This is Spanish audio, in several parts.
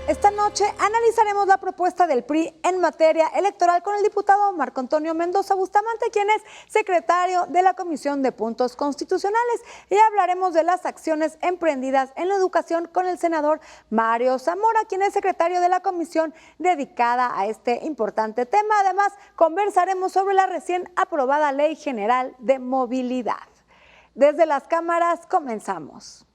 Esta noche analizaremos la propuesta del PRI en materia electoral con el diputado Marco Antonio Mendoza Bustamante, quien es secretario de la Comisión de Puntos Constitucionales, y hablaremos de las acciones emprendidas en la educación con el senador Mario Zamora, quien es secretario de la comisión dedicada a este importante tema. Además, conversaremos sobre la recién aprobada Ley General de Movilidad. Desde las cámaras comenzamos.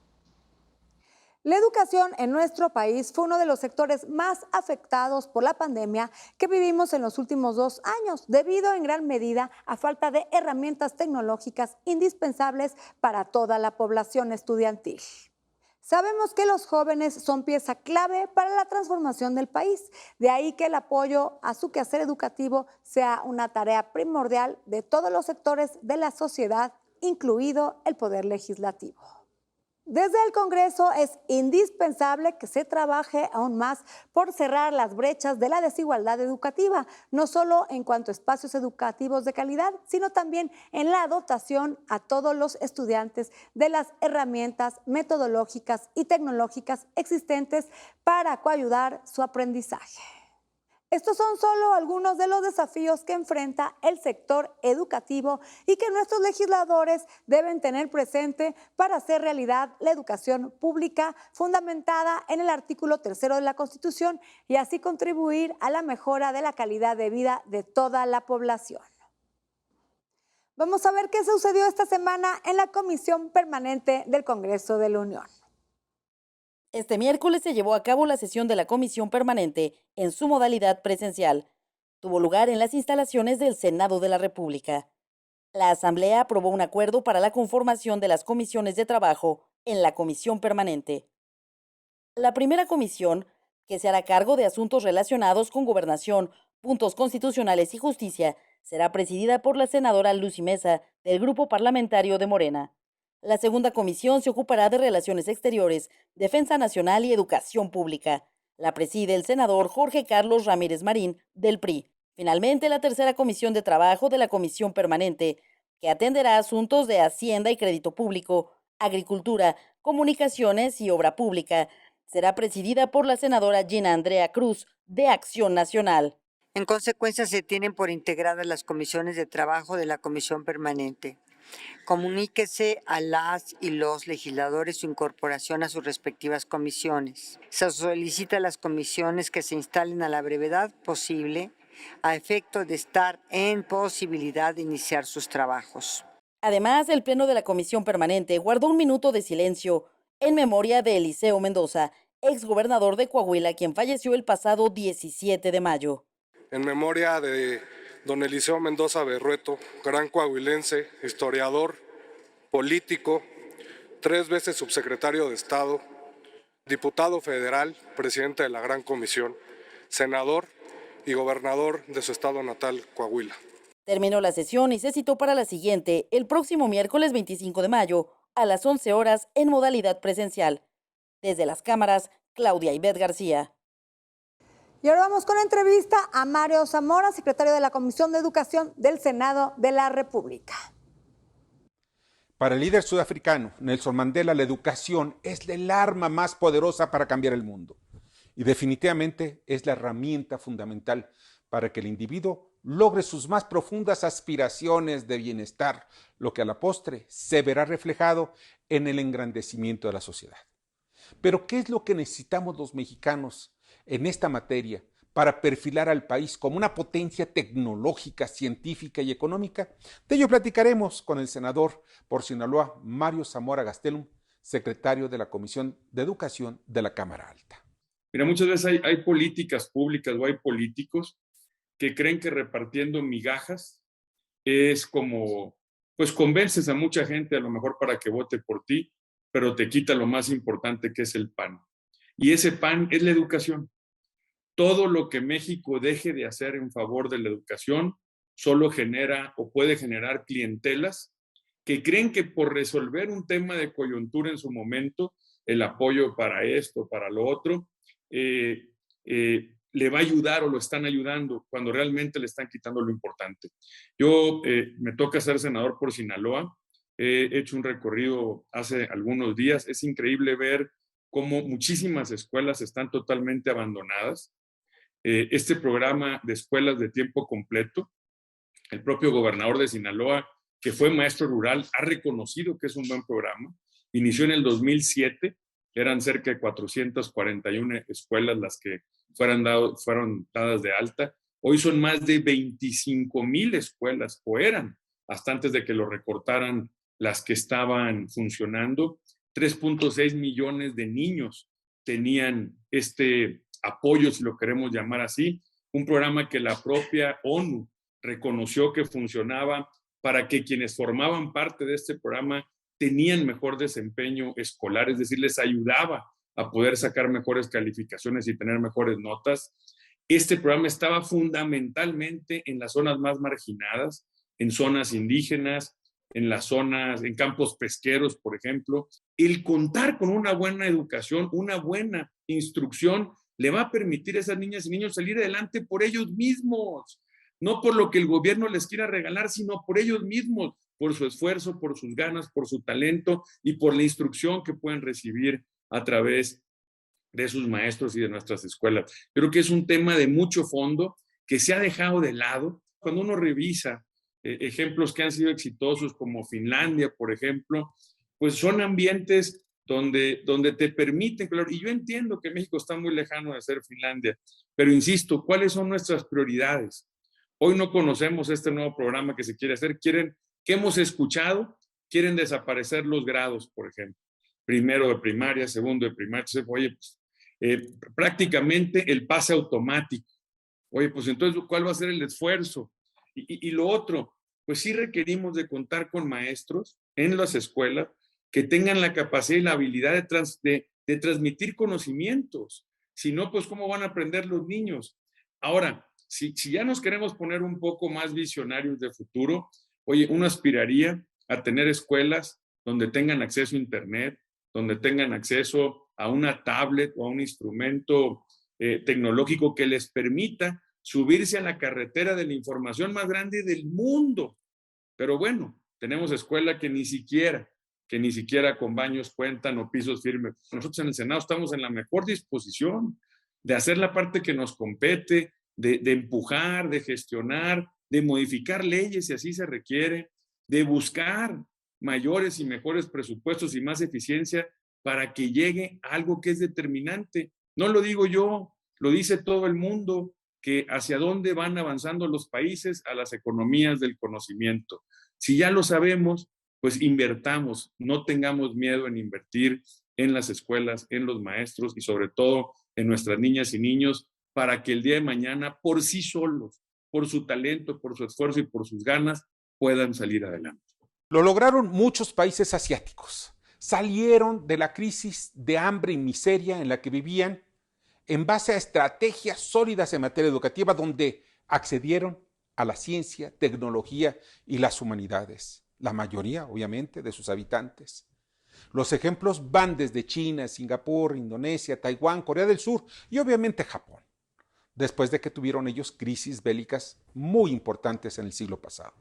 La educación en nuestro país fue uno de los sectores más afectados por la pandemia que vivimos en los últimos 2 años, debido en gran medida a falta de herramientas tecnológicas indispensables para toda la población estudiantil. Sabemos que los jóvenes son pieza clave para la transformación del país, de ahí que el apoyo a su quehacer educativo sea una tarea primordial de todos los sectores de la sociedad, incluido el Poder Legislativo. Desde el Congreso es indispensable que se trabaje aún más por cerrar las brechas de la desigualdad educativa, no solo en cuanto a espacios educativos de calidad, sino también en la dotación a todos los estudiantes de las herramientas metodológicas y tecnológicas existentes para coayudar su aprendizaje. Estos son solo algunos de los desafíos que enfrenta el sector educativo y que nuestros legisladores deben tener presente para hacer realidad la educación pública fundamentada en el artículo 3 de la Constitución y así contribuir a la mejora de la calidad de vida de toda la población. Vamos a ver qué sucedió esta semana en la Comisión Permanente del Congreso de la Unión. Este miércoles se llevó a cabo la sesión de la Comisión Permanente en su modalidad presencial. Tuvo lugar en las instalaciones del Senado de la República. La Asamblea aprobó un acuerdo para la conformación de las comisiones de trabajo en la Comisión Permanente. La primera comisión, que se hará cargo de asuntos relacionados con gobernación, puntos constitucionales y justicia, será presidida por la senadora Lucy Mesa, del Grupo Parlamentario de Morena. La segunda comisión se ocupará de Relaciones Exteriores, Defensa Nacional y Educación Pública. La preside el senador Jorge Carlos Ramírez Marín, del PRI. Finalmente, la tercera comisión de trabajo de la Comisión Permanente, que atenderá asuntos de Hacienda y Crédito Público, Agricultura, Comunicaciones y Obra Pública, será presidida por la senadora Gina Andrea Cruz, de Acción Nacional. En consecuencia, se tienen por integradas las comisiones de trabajo de la Comisión Permanente. Comuníquese a las y los legisladores su incorporación a sus respectivas comisiones. Se solicita a las comisiones que se instalen a la brevedad posible a efecto de estar en posibilidad de iniciar sus trabajos. Además, el Pleno de la Comisión Permanente guardó un minuto de silencio en memoria de Eliseo Mendoza, exgobernador de Coahuila, quien falleció el pasado 17 de mayo. En memoria de don Eliseo Mendoza Berrueto, gran coahuilense, historiador, político, 3 veces subsecretario de Estado, diputado federal, presidente de la Gran Comisión, senador y gobernador de su estado natal, Coahuila. Terminó la sesión y se citó para la siguiente, el próximo miércoles 25 de mayo, a las 11 horas en modalidad presencial. Desde las cámaras, Claudia Ivette García. Y ahora vamos con la entrevista a Mario Zamora, secretario de la Comisión de Educación del Senado de la República. Para el líder sudafricano, Nelson Mandela, la educación es el arma más poderosa para cambiar el mundo. Y definitivamente es la herramienta fundamental para que el individuo logre sus más profundas aspiraciones de bienestar, lo que a la postre se verá reflejado en el engrandecimiento de la sociedad. Pero, ¿qué es lo que necesitamos los mexicanos en esta materia para perfilar al país como una potencia tecnológica, científica y económica? De ello platicaremos con el senador por Sinaloa, Mario Zamora Gastelum, secretario de la Comisión de Educación de la Cámara Alta. Mira, muchas veces hay políticas públicas o hay políticos que creen que repartiendo migajas es como, pues convences a mucha gente a lo mejor para que vote por ti, pero te quita lo más importante que es el pan. Y ese pan es la educación. Todo lo que México deje de hacer en favor de la educación solo genera o puede generar clientelas que creen que por resolver un tema de coyuntura en su momento, el apoyo para esto, para lo otro, le va a ayudar o lo están ayudando cuando realmente le están quitando lo importante. Yo me toca ser senador por Sinaloa, he hecho un recorrido hace algunos días, es increíble ver cómo muchísimas escuelas están totalmente abandonadas. Este programa de escuelas de tiempo completo, el propio gobernador de Sinaloa, que fue maestro rural, ha reconocido que es un buen programa. Inició en el 2007, eran cerca de 441 escuelas las que fueron dadas de alta. Hoy son más de 25,000 escuelas, o eran, hasta antes de que lo recortaran, las que estaban funcionando. 3.6 millones de niños tenían este apoyo, si lo queremos llamar así, un programa que la propia ONU reconoció que funcionaba para que quienes formaban parte de este programa tenían mejor desempeño escolar, es decir, les ayudaba a poder sacar mejores calificaciones y tener mejores notas. Este programa estaba fundamentalmente en las zonas más marginadas, en zonas indígenas, en campos pesqueros, por ejemplo. El contar con una buena educación, una buena instrucción, le va a permitir a esas niñas y niños salir adelante por ellos mismos, no por lo que el gobierno les quiera regalar, sino por ellos mismos, por su esfuerzo, por sus ganas, por su talento y por la instrucción que pueden recibir a través de sus maestros y de nuestras escuelas. Creo que es un tema de mucho fondo que se ha dejado de lado. Cuando uno revisa ejemplos que han sido exitosos como Finlandia, por ejemplo, pues son ambientes donde te permiten, y yo entiendo que México está muy lejano de ser Finlandia, pero insisto, ¿cuáles son nuestras prioridades? Hoy no conocemos este nuevo programa que se quiere hacer, que hemos escuchado, quieren desaparecer los grados, por ejemplo, primero de primaria, segundo de primaria. Entonces, oye, pues, prácticamente el pase automático. Oye, pues entonces, ¿cuál va a ser el esfuerzo? Y lo otro, pues sí requerimos de contar con maestros en las escuelas que tengan la capacidad y la habilidad de transmitir conocimientos. Si no, pues ¿cómo van a aprender los niños? Ahora, si ya nos queremos poner un poco más visionarios de futuro, oye, uno aspiraría a tener escuelas donde tengan acceso a Internet, donde tengan acceso a una tablet o a un instrumento tecnológico que les permita subirse a la carretera de la información más grande del mundo. Pero bueno, tenemos escuelas que ni siquiera con baños cuentan o pisos firmes. Nosotros en el Senado estamos en la mejor disposición de hacer la parte que nos compete, de empujar, de gestionar, de modificar leyes si así se requiere, de buscar mayores y mejores presupuestos y más eficiencia para que llegue algo que es determinante. No lo digo yo, lo dice todo el mundo, que hacia dónde van avanzando los países, a las economías del conocimiento. Si ya lo sabemos, pues invertamos, no tengamos miedo en invertir en las escuelas, en los maestros y sobre todo en nuestras niñas y niños, para que el día de mañana por sí solos, por su talento, por su esfuerzo y por sus ganas, puedan salir adelante. Lo lograron muchos países asiáticos. Salieron de la crisis de hambre y miseria en la que vivían en base a estrategias sólidas en materia educativa donde accedieron a la ciencia, tecnología y las humanidades. La mayoría, obviamente, de sus habitantes. Los ejemplos van desde China, Singapur, Indonesia, Taiwán, Corea del Sur y obviamente Japón, después de que tuvieron ellos crisis bélicas muy importantes en el siglo pasado.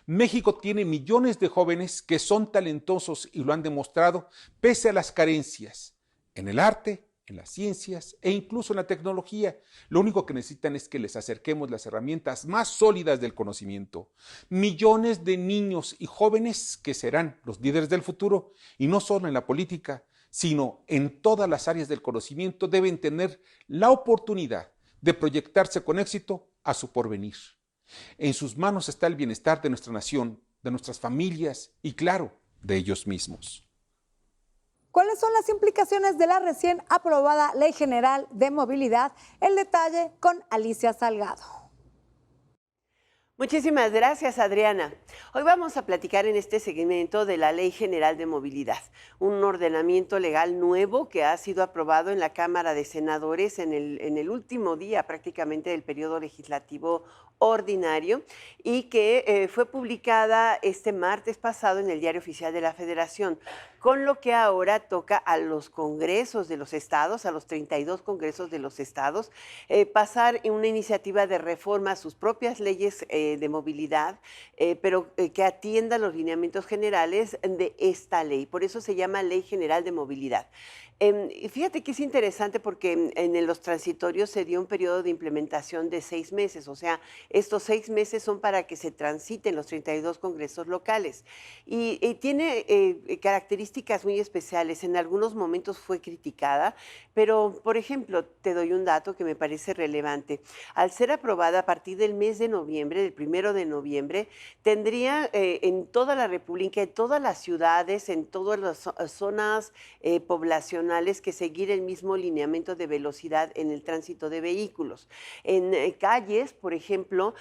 México tiene millones de jóvenes que son talentosos y lo han demostrado pese a las carencias en el arte, en las ciencias e incluso en la tecnología. Lo único que necesitan es que les acerquemos las herramientas más sólidas del conocimiento. Millones de niños y jóvenes que serán los líderes del futuro, y no solo en la política, sino en todas las áreas del conocimiento, deben tener la oportunidad de proyectarse con éxito a su porvenir. En sus manos está el bienestar de nuestra nación, de nuestras familias y, claro, de ellos mismos. ¿Cuáles son las implicaciones de la recién aprobada Ley General de Movilidad? El detalle con Alicia Salgado. Muchísimas gracias, Adriana. Hoy vamos a platicar en este segmento de la Ley General de Movilidad, un ordenamiento legal nuevo que ha sido aprobado en la Cámara de Senadores en el último día prácticamente del periodo legislativo ordinario y que fue publicada este martes pasado en el Diario Oficial de la Federación, con lo que ahora toca a los congresos de los estados, a los 32 congresos de los estados, pasar en una iniciativa de reforma a sus propias leyes de movilidad, pero que atienda los lineamientos generales de esta ley. Por eso se llama Ley General de Movilidad. Y fíjate que es interesante porque los transitorios se dio un periodo de implementación de 6 meses, o sea, estos 6 meses son para que se transiten los 32 congresos locales. Y tiene características muy especiales. En algunos momentos fue criticada, pero, por ejemplo, te doy un dato que me parece relevante. Al ser aprobada a partir del mes de noviembre, del 1 de noviembre, tendría en toda la República, en todas las ciudades, en todas las zonas poblacionales, que seguir el mismo lineamiento de velocidad en el tránsito de vehículos. En calles, por ejemplo,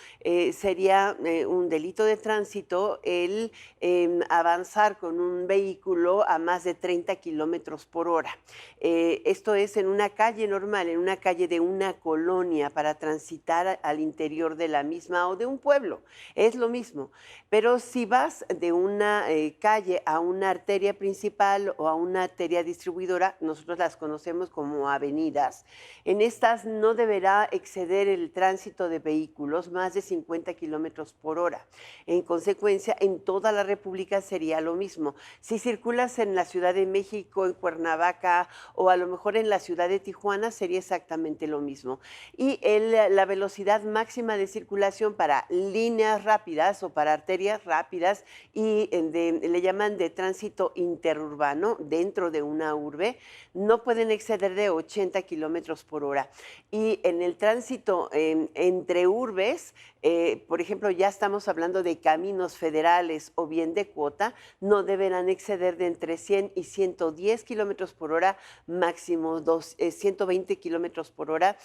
sería un delito de tránsito el avanzar con un vehículo a más de 30 kilómetros por hora. Esto es en una calle normal, en una calle de una colonia, para transitar al interior de la misma o de un pueblo. Es lo mismo. Pero si vas de una calle a una arteria principal o a una arteria distribuidora, nosotros las conocemos como avenidas, en estas no deberá exceder el tránsito de vehículos más de 50 kilómetros por hora. En consecuencia, en toda la República sería lo mismo. Si circulas en la Ciudad de México, en Cuernavaca o a lo mejor en la ciudad de Tijuana, sería exactamente lo mismo. Y la velocidad máxima de circulación para líneas rápidas o para arterias rápidas y le llaman de tránsito interurbano dentro de una urbe, no pueden exceder de 80 kilómetros por hora. Y en el tránsito entre urbes, por ejemplo, ya estamos hablando de caminos federales o bien de cuota, no deberán exceder de entre 100 y 110 kilómetros por hora, máximo 120 kilómetros por hora,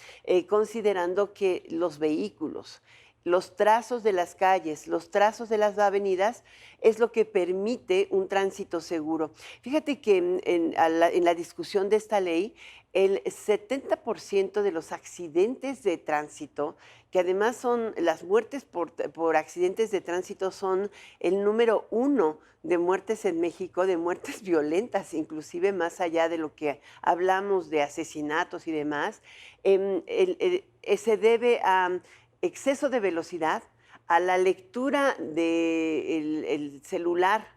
considerando que los vehículos, los trazos de las calles, los trazos de las avenidas es lo que permite un tránsito seguro. Fíjate que en la discusión de esta ley, el 70% de los accidentes de tránsito, que además son las muertes por accidentes de tránsito, son el número 1 de muertes en México, de muertes violentas, inclusive más allá de lo que hablamos de asesinatos y demás, se debe a exceso de velocidad, a la lectura del celular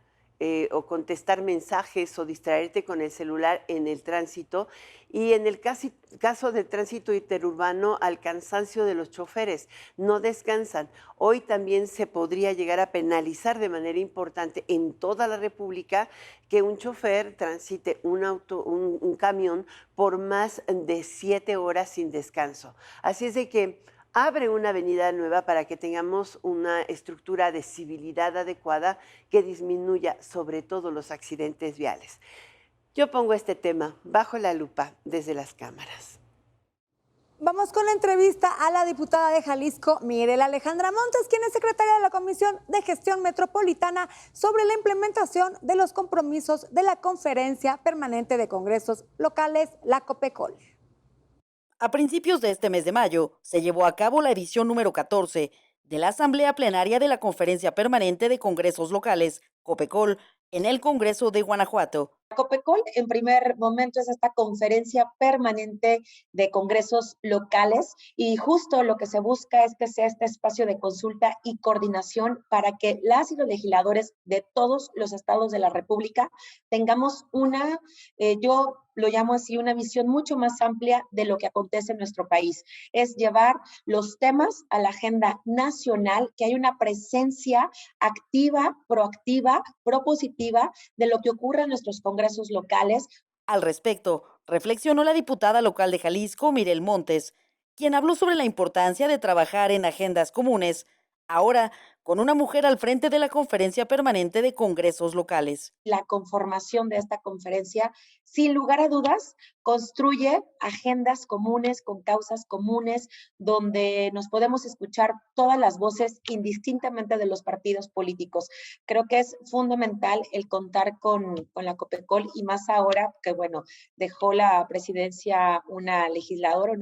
o contestar mensajes o distraerte con el celular en el tránsito, y en el caso del tránsito interurbano, al cansancio de los choferes. No descansan. Hoy también se podría llegar a penalizar de manera importante en toda la República que un chofer transite un camión por más de 7 horas sin descanso. Así es de que abre una avenida nueva para que tengamos una estructura de civilidad adecuada que disminuya sobre todo los accidentes viales. Yo pongo este tema bajo la lupa desde las cámaras. Vamos con la entrevista a la diputada de Jalisco, Miguel Alejandra Montes, quien es secretaria de la Comisión de Gestión Metropolitana, sobre la implementación de los compromisos de la Conferencia Permanente de Congresos Locales, la COPECOL. A principios de este mes de mayo se llevó a cabo la edición número 14 de la Asamblea Plenaria de la Conferencia Permanente de Congresos Locales, COPECOL, en el Congreso de Guanajuato. COPECOL, en primer momento, es esta conferencia permanente de congresos locales, y justo lo que se busca es que sea este espacio de consulta y coordinación para que las y los legisladores de todos los estados de la República tengamos yo lo llamo así, una visión mucho más amplia de lo que acontece en nuestro país. Es llevar los temas a la agenda nacional, que hay una presencia activa, proactiva, propositiva de lo que ocurre en nuestros congresos locales. Al respecto, reflexionó la diputada local de Jalisco, Mirel Montes, quien habló sobre la importancia de trabajar en agendas comunes, ahora con una mujer al frente de la Conferencia Permanente de Congresos Locales. La conformación de esta conferencia, sin lugar a dudas, construye agendas comunes con causas comunes, donde nos podemos escuchar todas las voces indistintamente de los partidos políticos. Creo que es fundamental el contar con la COPECOL, y más ahora que, dejó la presidencia una legisladora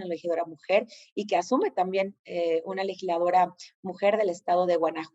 mujer, y que asume también una legisladora mujer del estado de Guanajuato.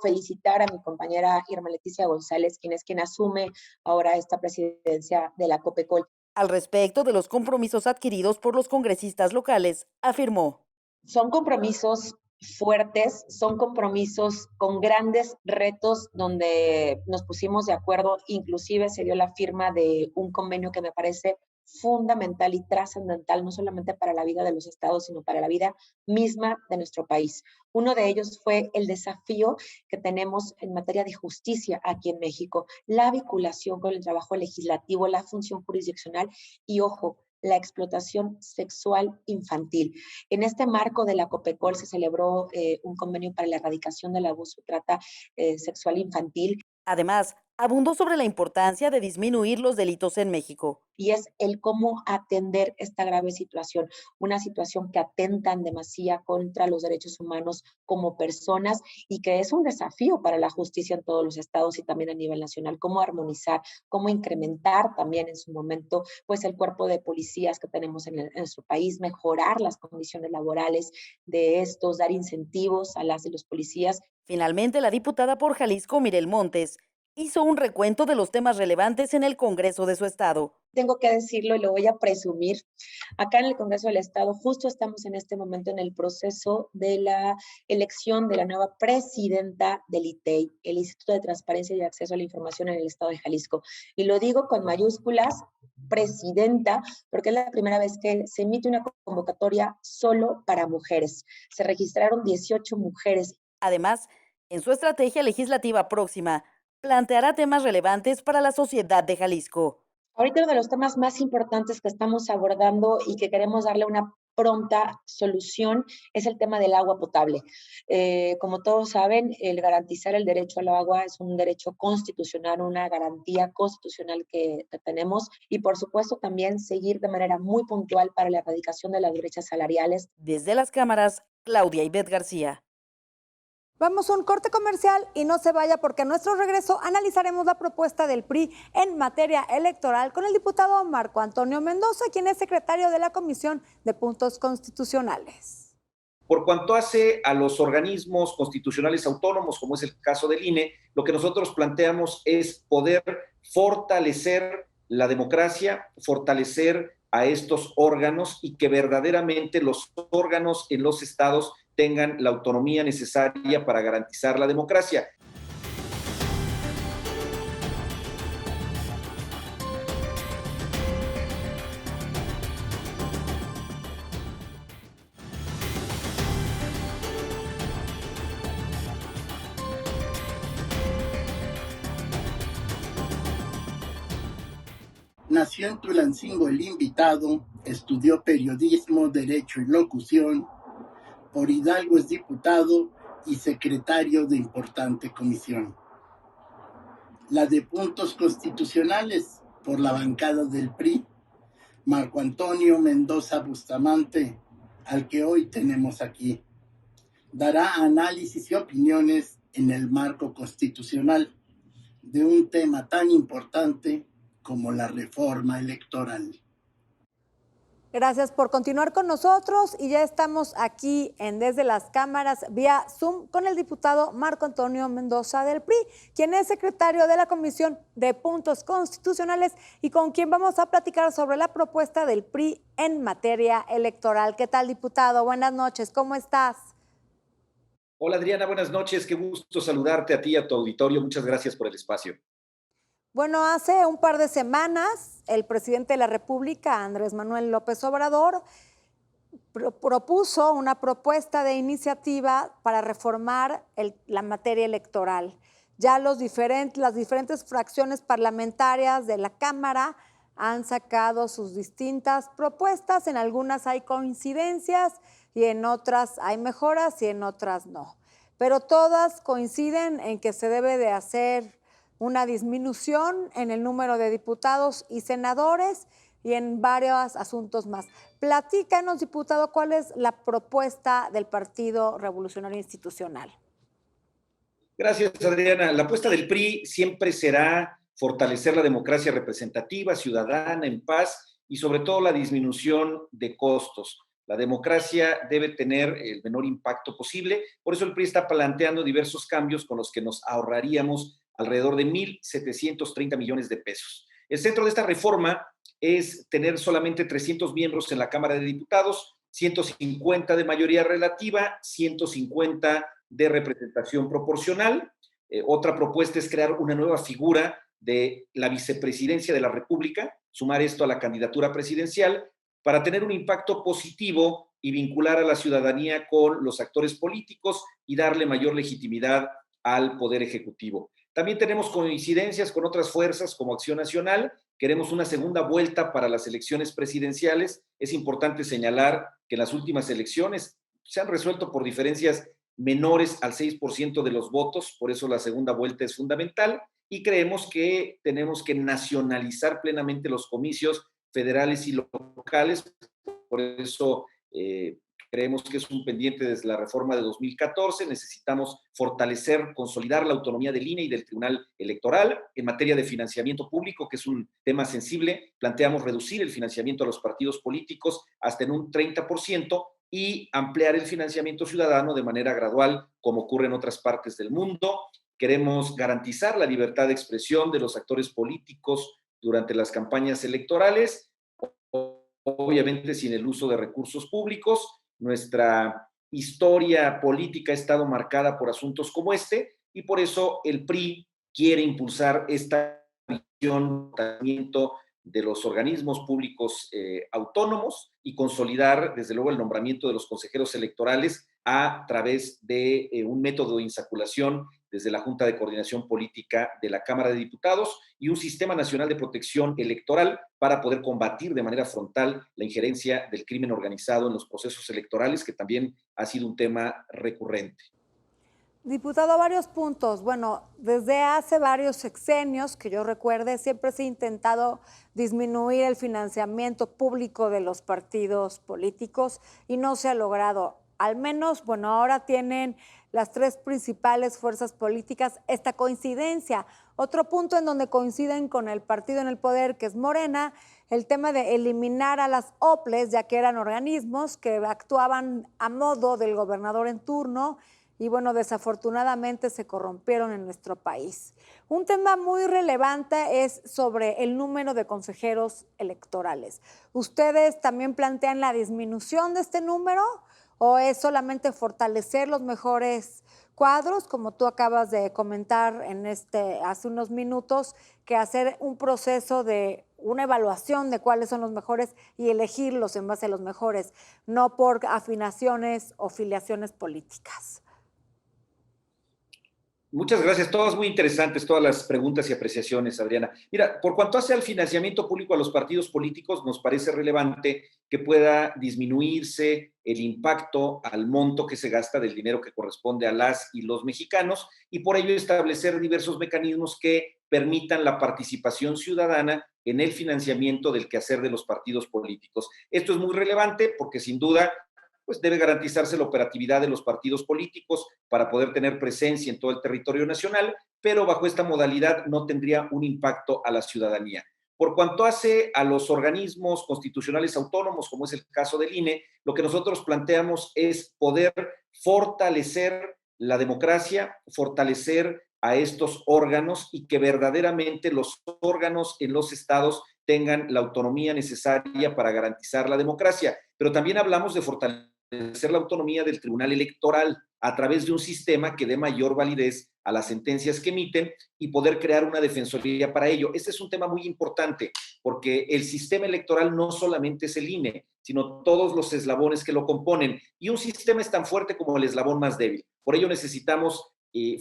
Felicitar a mi compañera Irma Leticia González, quien asume ahora esta presidencia de la COPECOL. Al respecto de los compromisos adquiridos por los congresistas locales, afirmó: son compromisos fuertes, son compromisos con grandes retos, donde nos pusimos de acuerdo, inclusive se dio la firma de un convenio que me parece fundamental y trascendental, no solamente para la vida de los estados, sino para la vida misma de nuestro país. Uno de ellos fue el desafío que tenemos en materia de justicia aquí en México, la vinculación con el trabajo legislativo, la función jurisdiccional y, ojo, la explotación sexual infantil. En este marco de la COPECOL se celebró un convenio para la erradicación del abuso y trata sexual infantil. Además, abundó sobre la importancia de disminuir los delitos en México. Y es el cómo atender esta grave situación, una situación que atenta en demasía contra los derechos humanos como personas y que es un desafío para la justicia en todos los estados y también a nivel nacional, cómo armonizar, cómo incrementar también en su momento pues el cuerpo de policías que tenemos en nuestro país, mejorar las condiciones laborales de estos, dar incentivos a las y los policías. Finalmente, la diputada por Jalisco, Mirel Montes, hizo un recuento de los temas relevantes en el Congreso de su estado. Tengo que decirlo y lo voy a presumir. Acá en el Congreso del Estado justo estamos en este momento en el proceso de la elección de la nueva presidenta del ITEI, el Instituto de Transparencia y Acceso a la Información en el Estado de Jalisco. Y lo digo con mayúsculas, presidenta, porque es la primera vez que se emite una convocatoria solo para mujeres. Se registraron 18 mujeres. Además, en su estrategia legislativa próxima, planteará temas relevantes para la sociedad de Jalisco. Ahorita uno de los temas más importantes que estamos abordando y que queremos darle una pronta solución es el tema del agua potable. Como todos saben, el garantizar el derecho al agua es un derecho constitucional, una garantía constitucional que tenemos y por supuesto también seguir de manera muy puntual para la erradicación de las brechas salariales. Desde las cámaras, Claudia Ivette García. Vamos a un corte comercial y no se vaya porque a nuestro regreso analizaremos la propuesta del PRI en materia electoral con el diputado Marco Antonio Mendoza, quien es secretario de la Comisión de Puntos Constitucionales. Por cuanto hace a los organismos constitucionales autónomos, como es el caso del INE, lo que nosotros planteamos es poder fortalecer la democracia, fortalecer a estos órganos y que verdaderamente los órganos en los estados tengan la autonomía necesaria para garantizar la democracia. Nació en Tulancingo el invitado, estudió periodismo, derecho y locución. Por Hidalgo es diputado y secretario de importante comisión. La de Puntos Constitucionales, por la bancada del PRI, Marco Antonio Mendoza Bustamante, al que hoy tenemos aquí. Dará análisis y opiniones en el marco constitucional de un tema tan importante como la reforma electoral. Gracias por continuar con nosotros y ya estamos aquí en Desde las Cámaras vía Zoom con el diputado Marco Antonio Mendoza del PRI, quien es secretario de la Comisión de Puntos Constitucionales y con quien vamos a platicar sobre la propuesta del PRI en materia electoral. ¿Qué tal, diputado? Buenas noches, ¿cómo estás? Hola Adriana, buenas noches, qué gusto saludarte a ti y a tu auditorio, muchas gracias por el espacio. Bueno, hace un par de semanas, el presidente de la República, Andrés Manuel López Obrador, propuso una propuesta de iniciativa para reformar la materia electoral. Ya las diferentes fracciones parlamentarias de la Cámara han sacado sus distintas propuestas. En algunas hay coincidencias y en otras hay mejoras y en otras no. Pero todas coinciden en que se debe de hacer una disminución en el número de diputados y senadores y en varios asuntos más. Platícanos, diputado, ¿cuál es la propuesta del Partido Revolucionario Institucional? Gracias, Adriana. La apuesta del PRI siempre será fortalecer la democracia representativa, ciudadana, en paz y sobre todo la disminución de costos. La democracia debe tener el menor impacto posible, por eso el PRI está planteando diversos cambios con los que nos ahorraríamos alrededor de 1,730 millones de pesos. El centro de esta reforma es tener solamente 300 miembros en la Cámara de Diputados, 150 de mayoría relativa, 150 de representación proporcional. Otra propuesta es crear una nueva figura de la vicepresidencia de la República, sumar esto a la candidatura presidencial para tener un impacto positivo y vincular a la ciudadanía con los actores políticos y darle mayor legitimidad al Poder Ejecutivo. También tenemos coincidencias con otras fuerzas como Acción Nacional. Queremos una segunda vuelta para las elecciones presidenciales. Es importante señalar que en las últimas elecciones se han resuelto por diferencias menores al 6% de los votos, por eso la segunda vuelta es fundamental, y creemos que tenemos que nacionalizar plenamente los comicios federales y locales, por eso creemos que es un pendiente desde la reforma de 2014. Necesitamos fortalecer, consolidar la autonomía del INE y del Tribunal Electoral. En materia de financiamiento público, que es un tema sensible, planteamos reducir el financiamiento a los partidos políticos hasta en un 30% y ampliar el financiamiento ciudadano de manera gradual, como ocurre en otras partes del mundo. Queremos garantizar la libertad de expresión de los actores políticos durante las campañas electorales, obviamente sin el uso de recursos públicos. Nuestra historia política ha estado marcada por asuntos como este y por eso el PRI quiere impulsar esta visión de los organismos públicos autónomos y consolidar, desde luego, el nombramiento de los consejeros electorales a través de un método de insaculación desde la Junta de Coordinación Política de la Cámara de Diputados y un sistema nacional de protección electoral para poder combatir de manera frontal la injerencia del crimen organizado en los procesos electorales, que también ha sido un tema recurrente. Diputado, varios puntos. Bueno, desde hace varios sexenios, que yo recuerde, siempre se ha intentado disminuir el financiamiento público de los partidos políticos y no se ha logrado. Al menos, bueno, ahora tienen las tres principales fuerzas políticas esta coincidencia. Otro punto en donde coinciden con el partido en el poder, que es Morena, el tema de eliminar a las OPLES, ya que eran organismos que actuaban a modo del gobernador en turno y, bueno, desafortunadamente se corrompieron en nuestro país. Un tema muy relevante es sobre el número de consejeros electorales. ¿Ustedes también plantean la disminución de este número o es solamente fortalecer los mejores cuadros, como tú acabas de comentar hace unos minutos, que hacer un proceso de una evaluación de cuáles son los mejores y elegirlos en base a los mejores, no por afinaciones o filiaciones políticas? Muchas gracias, todas muy interesantes, todas las preguntas y apreciaciones, Adriana. Mira, por cuanto hace al financiamiento público a los partidos políticos, nos parece relevante que pueda disminuirse el impacto al monto que se gasta del dinero que corresponde a las y los mexicanos y por ello establecer diversos mecanismos que permitan la participación ciudadana en el financiamiento del quehacer de los partidos políticos. Esto es muy relevante porque sin duda pues debe garantizarse la operatividad de los partidos políticos para poder tener presencia en todo el territorio nacional, pero bajo esta modalidad no tendría un impacto a la ciudadanía. Por cuanto hace a los organismos constitucionales autónomos, como es el caso del INE, lo que nosotros planteamos es poder fortalecer la democracia, fortalecer a estos órganos y que verdaderamente los órganos en los estados tengan la autonomía necesaria para garantizar la democracia. Pero también hablamos de fortalecer la autonomía del Tribunal Electoral a través de un sistema que dé mayor validez a las sentencias que emiten y poder crear una defensoría para ello. Este es un tema muy importante porque el sistema electoral no solamente es el INE, sino todos los eslabones que lo componen y un sistema es tan fuerte como el eslabón más débil. Por ello necesitamos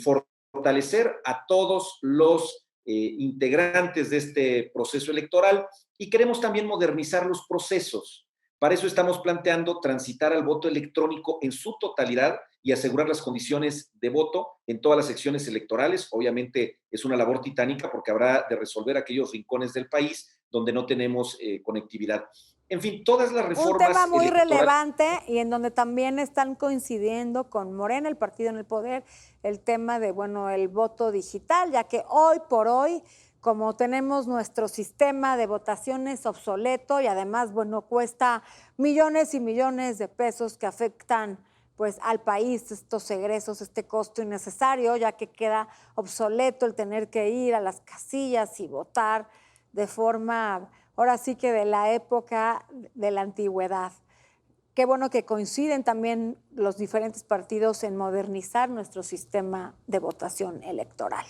fortalecer a todos los integrantes de este proceso electoral y queremos también modernizar los procesos. Para eso estamos planteando transitar al voto electrónico en su totalidad y asegurar las condiciones de voto en todas las secciones electorales. Obviamente es una labor titánica porque habrá de resolver aquellos rincones del país donde no tenemos conectividad. En fin, todas las reformas... Un tema muy relevante y en donde también están coincidiendo con Morena, el partido en el poder, el tema de, bueno, el voto digital, ya que hoy por hoy, como tenemos nuestro sistema de votaciones obsoleto y además, bueno, cuesta millones y millones de pesos que afectan pues al país, estos egresos, este costo innecesario, ya que queda obsoleto el tener que ir a las casillas y votar de forma, ahora sí que de la época de la antigüedad. Qué bueno que coinciden también los diferentes partidos en modernizar nuestro sistema de votación electoral.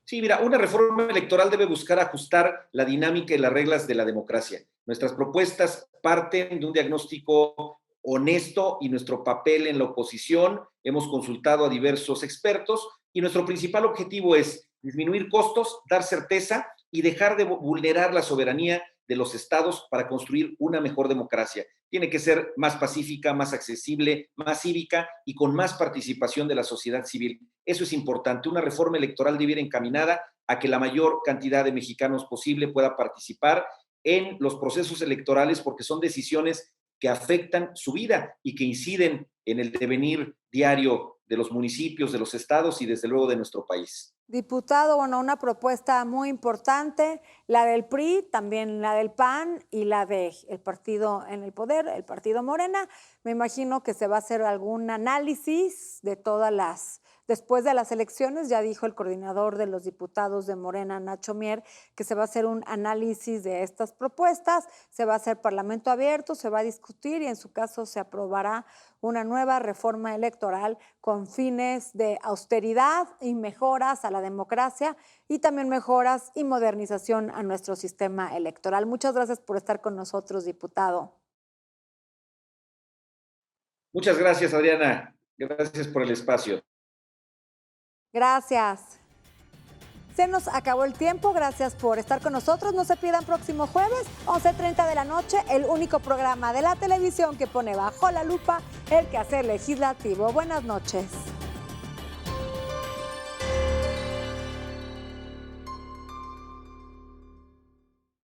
Sí, mira, una reforma electoral debe buscar ajustar la dinámica y las reglas de la democracia. Nuestras propuestas parten de un diagnóstico honesto y nuestro papel en la oposición. Hemos consultado a diversos expertos y nuestro principal objetivo es disminuir costos, dar certeza y dejar de vulnerar la soberanía de los estados para construir una mejor democracia. Tiene que ser más pacífica, más accesible, más cívica y con más participación de la sociedad civil. Eso es importante. Una reforma electoral debe ir encaminada a que la mayor cantidad de mexicanos posible pueda participar en los procesos electorales porque son decisiones que afectan su vida y que inciden en el devenir diario de los municipios, de los estados y desde luego de nuestro país. Diputado, bueno, una propuesta muy importante, la del PRI, también la del PAN y la del partido en el poder, el partido Morena. Me imagino que se va a hacer algún análisis de todas las... Después de las elecciones, ya dijo el coordinador de los diputados de Morena, Nacho Mier, que se va a hacer un análisis de estas propuestas, se va a hacer parlamento abierto, se va a discutir y en su caso se aprobará una nueva reforma electoral con fines de austeridad y mejoras a la democracia y también mejoras y modernización a nuestro sistema electoral. Muchas gracias por estar con nosotros, diputado. Muchas gracias, Adriana. Gracias por el espacio. Gracias. Se nos acabó el tiempo, gracias por estar con nosotros. No se pierdan próximo jueves, 11:30 de la noche, el único programa de la televisión que pone bajo la lupa el quehacer legislativo. Buenas noches.